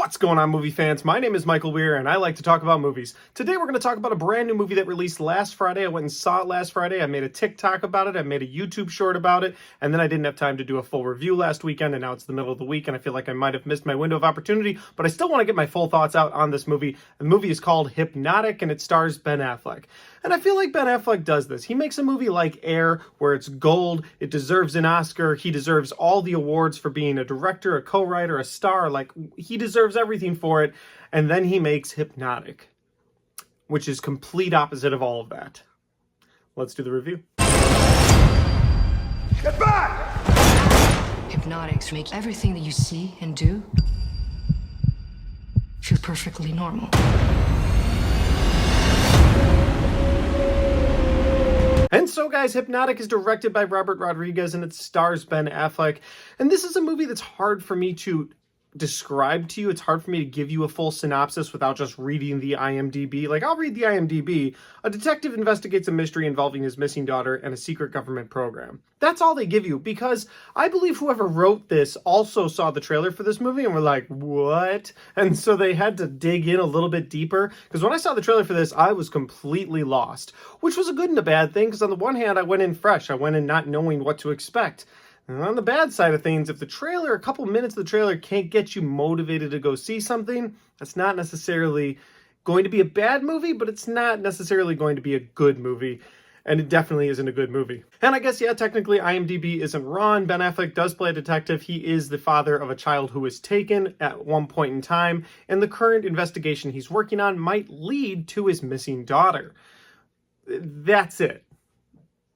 What's going on, movie fans? My name is Michael Weir, and I like to talk about movies. Today, we're going to talk about a brand new movie that released last Friday. I went and saw it last Friday. I made a TikTok about it. I made a YouTube short about it. And then I didn't have time to do a full review last weekend, and now it's the middle of the week, and I feel like I might have missed my window of opportunity. But I still want to get my full thoughts out on this movie. The movie is called Hypnotic, and it stars Ben Affleck. And I feel like Ben Affleck does this. He makes a movie like Air, where it's gold, it deserves an Oscar, he deserves all the awards for being a director, a co-writer, a star, like, he deserves everything for it. And then he makes Hypnotic, which is complete opposite of all of that. Let's do the review. Get back! Hypnotics make everything that you see and do feel perfectly normal. And so, guys, Hypnotic is directed by Robert Rodriguez, and it stars Ben Affleck. And this is a movie that's hard for me to describe to you. It's hard for me to give you a full synopsis without just reading the IMDb. Like, I'll read the IMDb. A detective investigates a mystery involving his missing daughter and a secret government program. That's all they give you, because I believe whoever wrote this also saw the trailer for this movie and were like, what? And so they had to dig in a little bit deeper, because when I saw the trailer for this, I was completely lost, which was a good and a bad thing, because on the one hand, I went in fresh. I went in not knowing what to expect. And on the bad side of things, if the trailer, a couple minutes of the trailer can't get you motivated to go see something, that's not necessarily going to be a bad movie, but it's not necessarily going to be a good movie. And it definitely isn't a good movie. And I guess, yeah, technically IMDb isn't wrong. Ben Affleck does play a detective. He is the father of a child who was taken at one point in time, and the current investigation he's working on might lead to his missing daughter. That's it.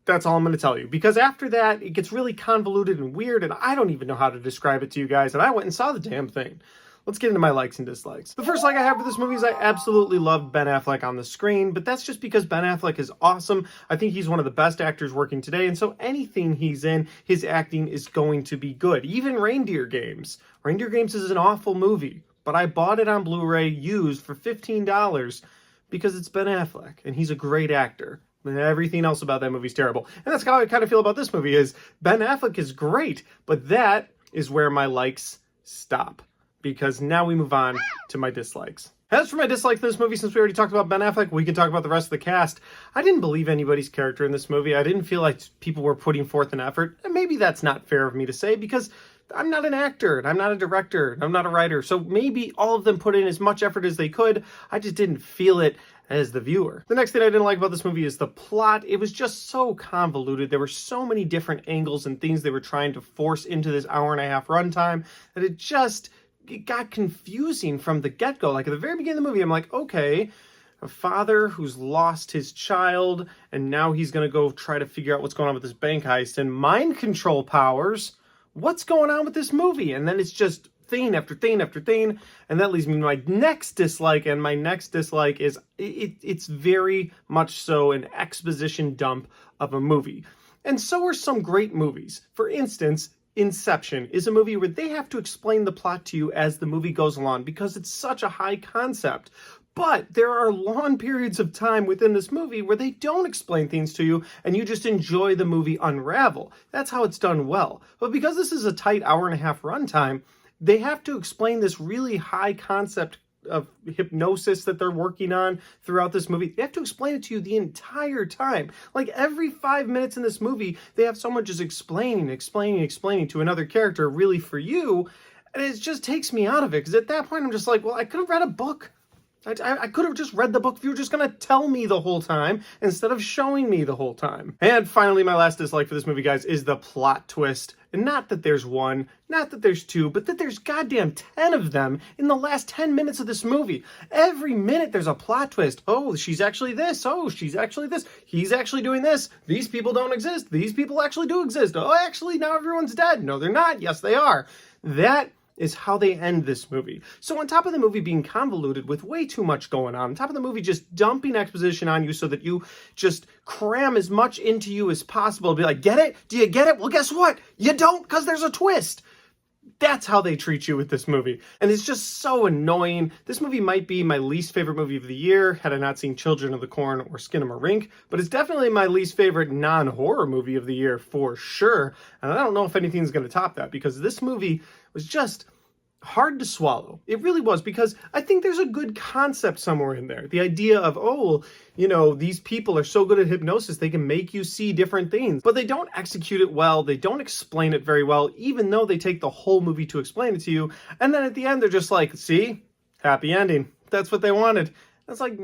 That's all I'm going to tell you, because after that, it gets really convoluted and weird, and I don't even know how to describe it to you guys, and I went and saw the damn thing. Let's get into my likes and dislikes. The first like I have for this movie is I absolutely love Ben Affleck on the screen, but that's just because Ben Affleck is awesome. I think he's one of the best actors working today, and so anything he's in, his acting is going to be good. Even Reindeer Games. Reindeer Games is an awful movie, but I bought it on Blu-ray used for $15 because it's Ben Affleck, and he's a great actor. And everything else about that movie is terrible. And that's how I kind of feel about this movie is Ben Affleck is great, but that is where my likes stop. Because now we move on to my dislikes. As for my dislikes in this movie, since we already talked about Ben Affleck, we can talk about the rest of the cast. I didn't believe anybody's character in this movie. I didn't feel like people were putting forth an effort. And maybe that's not fair of me to say because I'm not an actor, and I'm not a director, and I'm not a writer. So maybe all of them put in as much effort as they could. I just didn't feel it as the viewer. The next thing I didn't like about this movie is the plot. It was just so convoluted. There were so many different angles and things they were trying to force into this hour-and-a-half runtime that it got confusing from the get-go. Like, at the very beginning of the movie, I'm like, okay, a father who's lost his child, and now he's going to go try to figure out what's going on with this bank heist, and mind control powers. What's going on with this movie? And then it's just thing after thing after thing, and that leads me to my next dislike, and my next dislike is it's very much so an exposition dump of a movie. And so are some great movies. For instance, Inception is a movie where they have to explain the plot to you as the movie goes along because it's such a high concept. But there are long periods of time within this movie where they don't explain things to you and you just enjoy the movie unravel. That's how it's done well. But because this is a tight hour-and-a-half runtime, they have to explain this really high concept of hypnosis that they're working on throughout this movie. They have to explain it to you the entire time. Like every 5 minutes in this movie, they have someone just explaining to another character really for you. And it just takes me out of it. Because at that point, I'm just like, well, I could have read a book. I could have just read the book if you were just going to tell me the whole time instead of showing me the whole time. And finally, my last dislike for this movie, guys, is the plot twist. And not that there's one, not that there's two, but that there's goddamn 10 of them in the last 10 minutes of this movie. Every minute there's a plot twist. Oh, she's actually this. Oh, she's actually this. He's actually doing this. These people don't exist. These people actually do exist. Oh, actually, now everyone's dead. No, they're not. Yes, they are. That is how they end this movie. So on top of the movie being convoluted with way too much going on top of the movie just dumping exposition on you so that you just cram as much into you as possible, be like, get it? Do you get it? Well, guess what? You don't, because there's a twist. That's how they treat you with this movie. And it's just so annoying. This movie might be my least favorite movie of the year, had I not seen Children of the Corn or Skinamarink, but it's definitely my least favorite non-horror movie of the year for sure. And I don't know if anything's going to top that, because this movie was just hard to swallow. It really was, because I think there's a good concept somewhere in there. The idea of, oh, you know, these people are so good at hypnosis, they can make you see different things, but they don't execute it well. They don't explain it very well, even though they take the whole movie to explain it to you. And then at the end, they're just like, see, happy ending. That's what they wanted. That's like,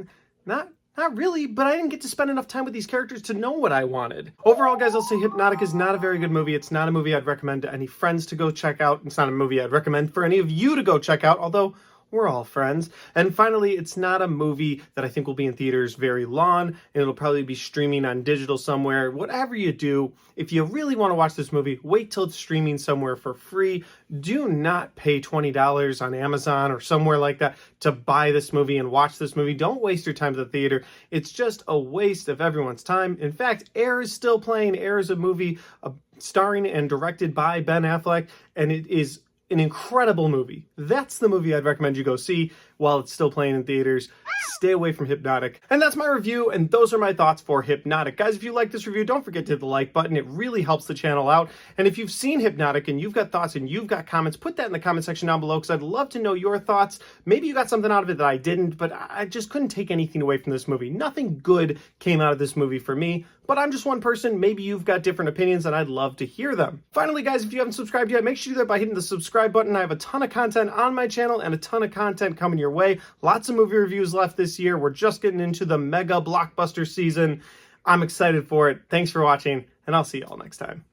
not really, but I didn't get to spend enough time with these characters to know what I wanted. Overall, guys, I'll say Hypnotic is not a very good movie. It's not a movie I'd recommend to any friends to go check out. It's not a movie I'd recommend for any of you to go check out, although we're all friends. And finally, it's not a movie that I think will be in theaters very long, and it'll probably be streaming on digital somewhere. Whatever you do, if you really want to watch this movie, wait till it's streaming somewhere for free. Do not pay $20 on Amazon or somewhere like that to buy this movie and watch this movie. Don't waste your time at the theater. It's just a waste of everyone's time. In fact, Air is still playing. Air is a movie starring and directed by Ben Affleck, and it is an incredible movie. That's the movie I'd recommend you go see while it's still playing in theaters. Stay away from Hypnotic. And that's my review, and those are my thoughts for Hypnotic. Guys, if you like this review, don't forget to hit the like button. It really helps the channel out. And if you've seen Hypnotic and you've got thoughts and you've got comments, put that in the comment section down below, because I'd love to know your thoughts. Maybe you got something out of it that I didn't, but I just couldn't take anything away from this movie. Nothing good came out of this movie for me, but I'm just one person. Maybe you've got different opinions, and I'd love to hear them. Finally, guys, if you haven't subscribed yet, make sure you do that by hitting the subscribe button. I have a ton of content on my channel and a ton of content coming your way. Lots of movie reviews left this year. We're just getting into the mega blockbuster season. I'm excited for it. Thanks for watching, and I'll see y'all next time.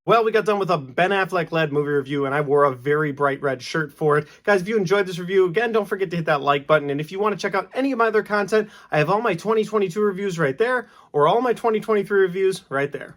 Well, we got done with a Ben Affleck-led movie review, and I wore a very bright red shirt for it. Guys, if you enjoyed this review, again, don't forget to hit that like button. And if you want to check out any of my other content, I have all my 2022 reviews right there, or all my 2023 reviews right there.